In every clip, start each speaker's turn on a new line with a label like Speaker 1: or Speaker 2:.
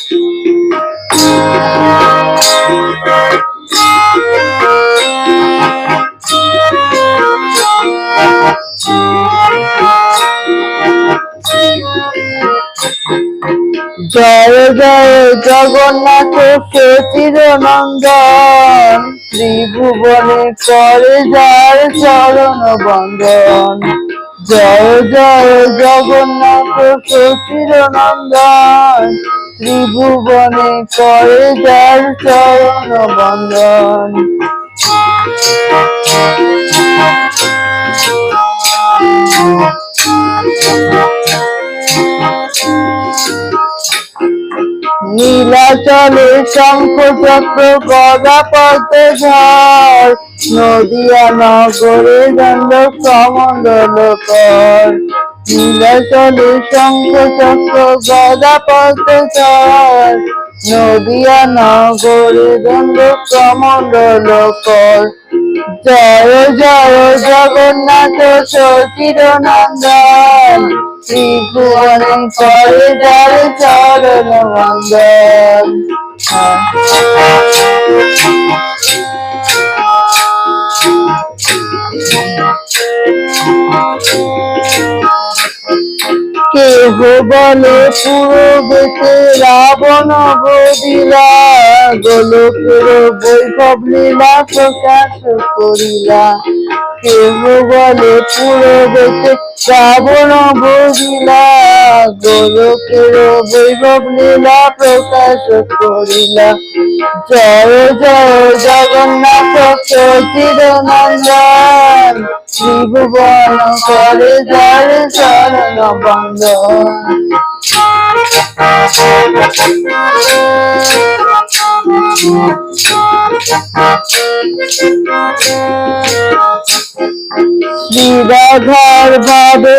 Speaker 1: জয় জয় জগন্নাথ চিরনন্দন, ত্রিভুবনে করে যার চরণ বন্দন। জয় জয় জগন্নাথ চিরনন্দন, ত্রিভুবনে করে যার চরণ বন্দন। নীলাচলে শঙ্খ চক্র গদা পদ্মধর, নদিয়া নগরে দণ্ড কমণ্ডল কর। নীলাচলে শঙ্খ চক্র গদা পদ্মধর, নদিয়া নগরে দণ্ড কমণ্ডল কর। জয় জয় জগন্নাথ চিরনন্দন, ত্রিভুবনে করে যার চরণ বন্দন। কেহ বলে পুরবেতে রাবণ বদিলা, গোলকের বৈভব লীলা প্রকাশ করিলা। কেহ বলে পুরবেতে রাবণ বদিলা, গোলকের বৈভব লীলা প্রকাশ করিলা। জয় জয় জগন্নাথ চিরনন্দন, ত্রিভুবন করে যার চরণ বন্দন। শ্রীরাধার ভাবে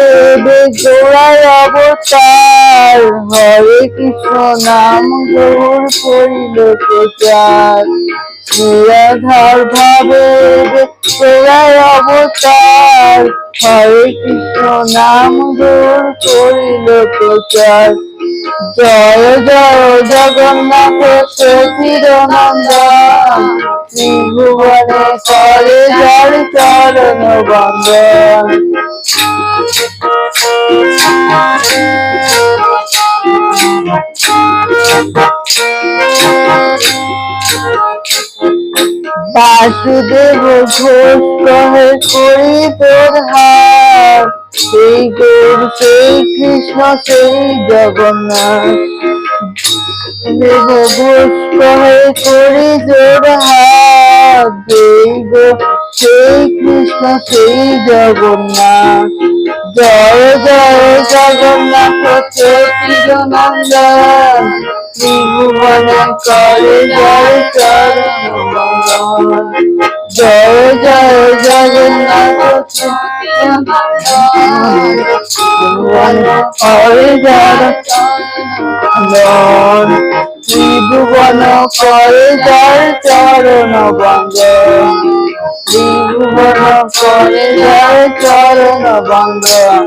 Speaker 1: গোড়ায় অবতার, হরে কৃষ্ণ নাম গৌর করিল প্রচার। শ্রীরাধার ভাবে গোড়ায় অবতার, হরে কৃষ্ণ নাম গৌর করিল প্রচার। জয় জয় জগন্নাথ চিরনন্দন, ত্রিভুবনে করে যার চরণ বন্দন। বাসুদেব ঘোষ কহে করি তোর হার, সেই গৌর সেই কৃষ্ণ সেই জগন্নাথ। দেব ঘোষ কহে করি তোর হার, সেই গৌর সেই কৃষ্ণ সেই জগন্নাথ। জয় জয় জগন্নাথ চিরনন্দন, ত্রিভুবনে করে যার চরণ বন্দন। জয় জয় জগন্নাথ ত্রিভুবনে করে যার বন্দন। ত্রিভুবন করে যার চরণ বন্দন, ত্রিভুবন করে যার চরণ বন্দন।